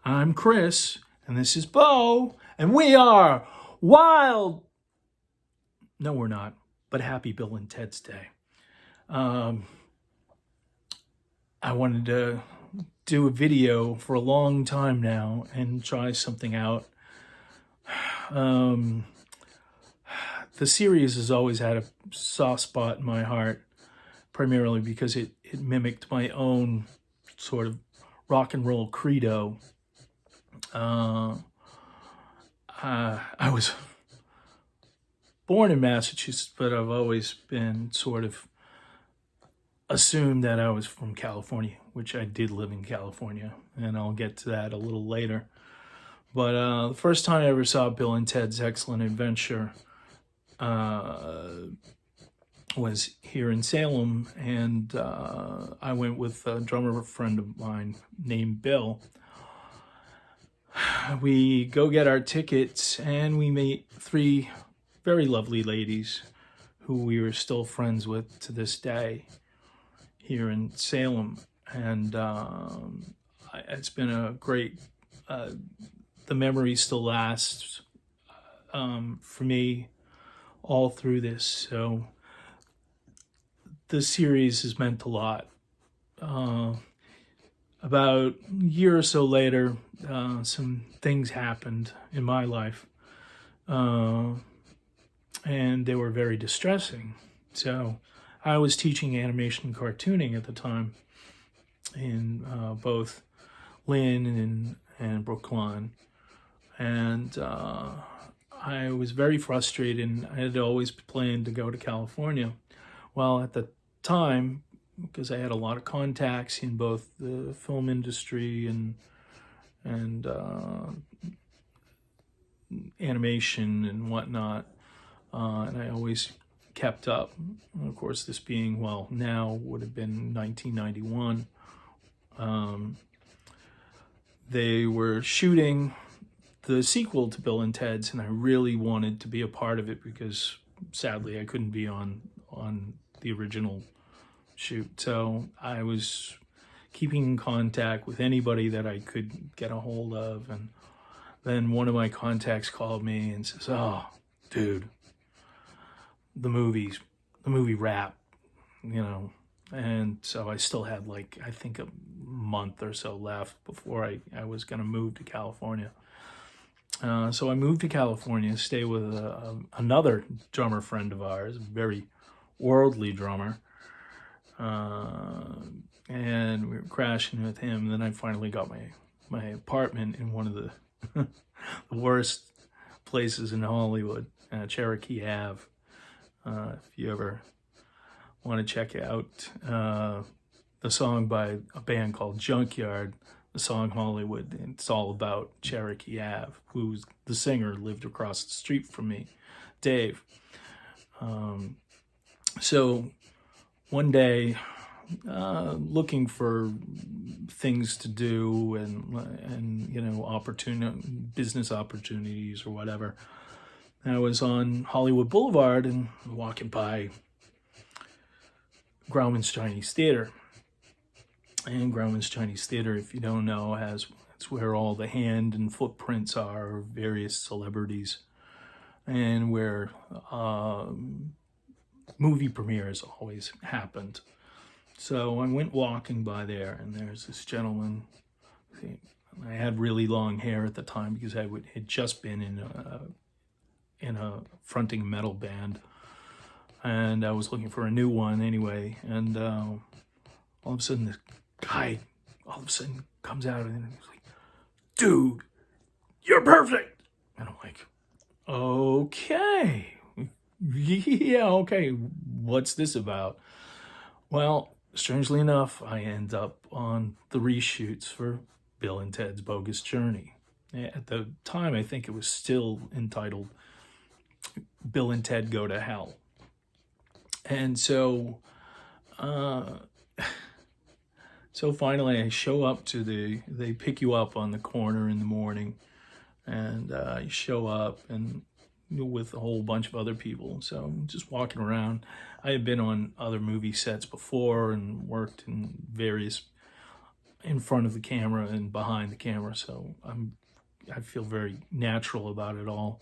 I'm Chris, and this is Beau, and we are wild. No, we're not, but happy Bill and Ted's Day. I wanted to do a video for a long time now and try something out. The series has always had a soft spot in my heart, primarily because it mimicked my own sort of rock and roll credo. I was born in Massachusetts, but I've always been sort of assumed that I was from California, which I did live in California, and I'll get to that a little later. But the first time I ever saw Bill and Ted's Excellent Adventure was here in Salem, and I went with a drummer friend of mine named Bill. We go get our tickets, and we meet three very lovely ladies who we are still friends with to this day here in Salem. And it's been a great, the memory still lasts for me all through this. So the series has meant a lot. About a year or so later, some things happened in my life, and they were very distressing. So I was teaching animation and cartooning at the time in both Lynn and Brookline, and I was very frustrated, and I had always planned to go to California. Well, at the time, because I had a lot of contacts in both the film industry and animation and whatnot, and I always kept up. And of course, this being, well, now would have been 1991. They were shooting the sequel to Bill and Ted's, and I really wanted to be a part of it because sadly I couldn't be on the original shoot. So I was keeping in contact with anybody that I could get a hold of, and then one of my contacts called me and says, "Oh, dude, the movie wrapped, you know." And so I still had like, I think a month or so left before I was going to move to California. So I moved to California, stay with another drummer friend of ours, a very worldly drummer. And we were crashing with him. And then I finally got my apartment in one of the, the worst places in Hollywood, Cherokee Ave. If you ever want to check out the song by a band called Junkyard, the song Hollywood, it's all about Cherokee Ave, who's the singer lived across the street from me, Dave. So one day, looking for things to do and you know, business opportunities or whatever, I was on Hollywood Boulevard and walking by Grauman's Chinese Theater. And Grauman's Chinese Theater, if you don't know, it's where all the hand and footprints are of various celebrities, and where movie premieres always happened. So I went walking by there, and there's this gentleman. I had really long hair at the time because I had just been in a fronting metal band, and I was looking for a new one anyway. And all of a sudden, this guy comes out and he's like, "Dude, you're perfect." And I'm like, "Okay, yeah, okay, what's this about?" Well, strangely enough, I end up on the reshoots for Bill and Ted's Bogus Journey. At the time, I think it was still entitled Bill and Ted Go to Hell. And so, so finally I show up to they pick you up on the corner in the morning, and you show up and with a whole bunch of other people. So I'm just walking around. I had been on other movie sets before and worked in various in front of the camera and behind the camera, so I feel very natural about it all.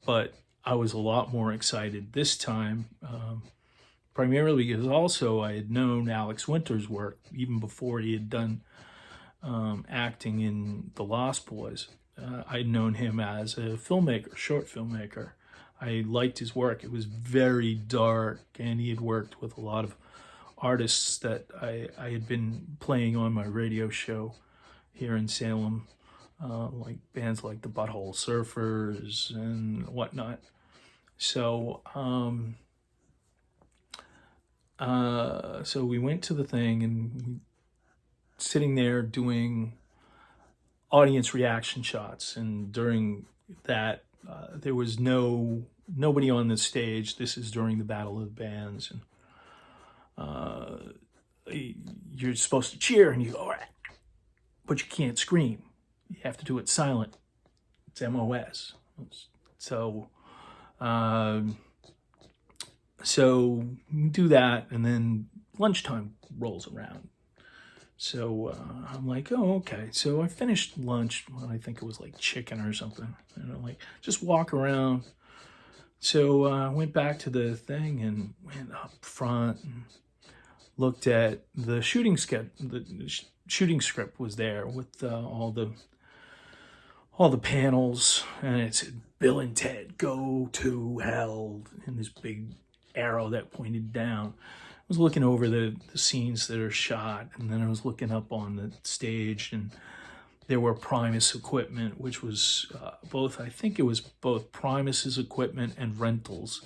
But I was a lot more excited this time, primarily because also I had known Alex Winter's work even before he had done acting in The Lost Boys. I'd known him as a filmmaker, short filmmaker. I liked his work. It was very dark, and he had worked with a lot of artists that I had been playing on my radio show here in Salem, like bands like the Butthole Surfers and whatnot. So, so we went to the thing, and sitting there doing audience reaction shots, and during that, there was nobody on the stage. This is during the Battle of the Bands, and you're supposed to cheer, and you go, all right, but you can't scream. You have to do it silent. It's MOS. So, so we do that, and then lunchtime rolls around. So I'm like, oh, okay. So I finished lunch. Well, I think it was like chicken or something. And I'm like, just walk around. So I went back to the thing and went up front and looked at the shooting script. The shooting script was there with all the panels, and it said Bill and Ted go to hell, and this big arrow that pointed down. I was looking over the scenes that are shot, and then I was looking up on the stage, and there were Primus equipment, which was I think it was both Primus's equipment and rentals.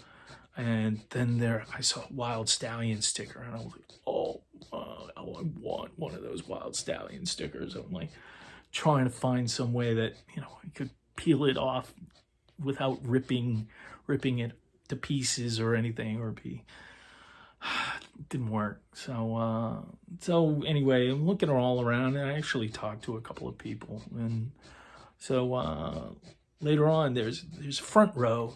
And then I saw a Wild Stallion sticker, and I was like, oh, I want one of those Wild Stallion stickers. I'm like trying to find some way that, I could peel it off without ripping it to pieces or anything, or it didn't work. So anyway, I'm looking all around, and I actually talked to a couple of people, and so later on there's a front row,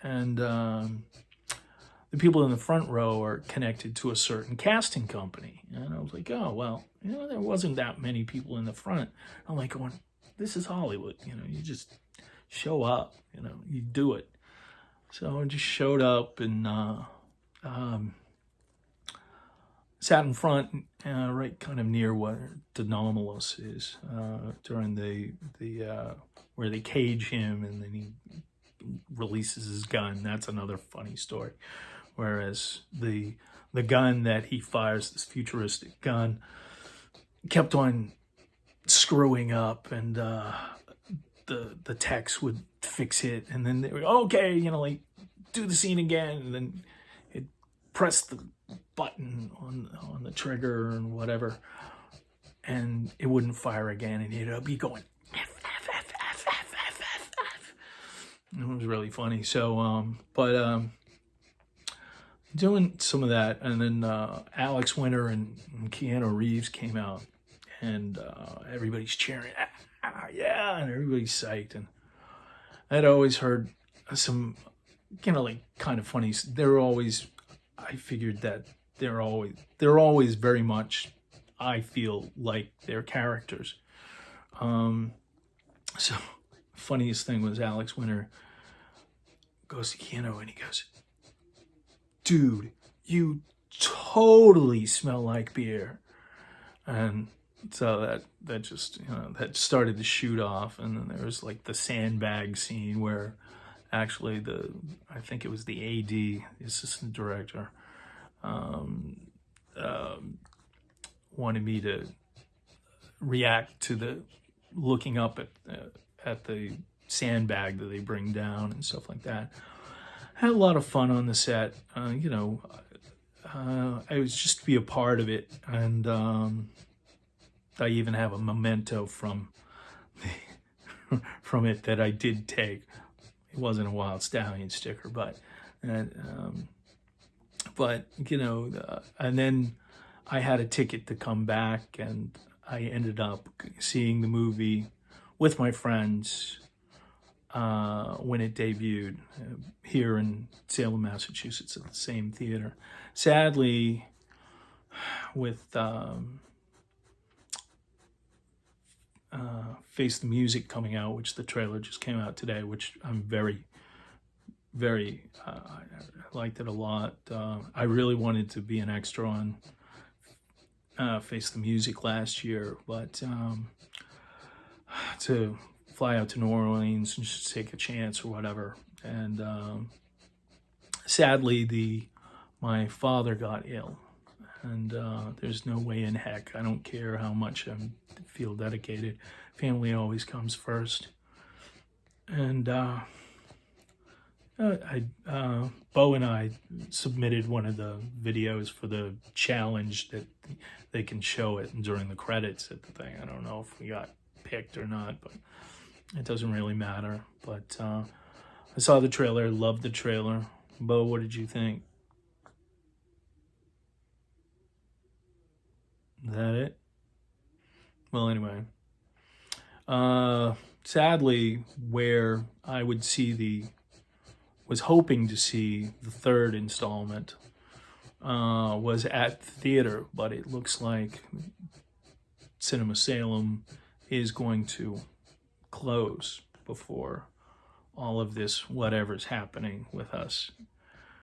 and the people in the front row are connected to a certain casting company. And I was like, oh, well, there wasn't that many people in the front. I'm like going, this is Hollywood. You just show up, you do it. So I just showed up and sat in front, right kind of near where the Anomalous is, during the where they cage him, and then he releases his gun. That's another funny story. Whereas the gun that he fires, this futuristic gun, kept on screwing up, and the techs would fix it, and then they would, okay, like do the scene again, and then it press the button on the trigger and whatever, and it wouldn't fire again, and it'd be going F, F, F, F, F, F, F, F. It was really funny. So doing some of that, and then Alex Winter and Keanu Reeves came out, and everybody's cheering, yeah, and everybody's psyched. And I'd always heard some, like kind of funny. I figured that they're always very much, I feel like their characters. So funniest thing was Alex Winter goes to Keanu, and he goes, dude, you totally smell like beer. And so that just, that started to shoot off. And then there was like the sandbag scene where actually I think it was the AD, the assistant director, wanted me to react to the looking up at the sandbag that they bring down and stuff like that. Had a lot of fun on the set. I was just to be a part of it, and I even have a memento from it that I did take. It wasn't a Wild Stallion sticker, but and then I had a ticket to come back, and I ended up seeing the movie with my friends when it debuted here in Salem, Massachusetts, at the same theater. Sadly, with Face the Music coming out, which the trailer just came out today, which I'm very, I liked it a lot. I really wanted to be an extra on Face the Music last year, but to fly out to New Orleans and just take a chance or whatever. And sadly, my father got ill, and there's no way in heck, I don't care how much I feel dedicated, family always comes first. And Beau and I submitted one of the videos for the challenge that they can show it during the credits at the thing. I don't know if we got picked or not, but it doesn't really matter. But I saw the trailer, loved the trailer. Beau, what did you think? Is that it? Well, anyway. Sadly, where I would see was hoping to see the third installment was at the theater, but it looks like Cinema Salem is going to close before all of this whatever's happening with us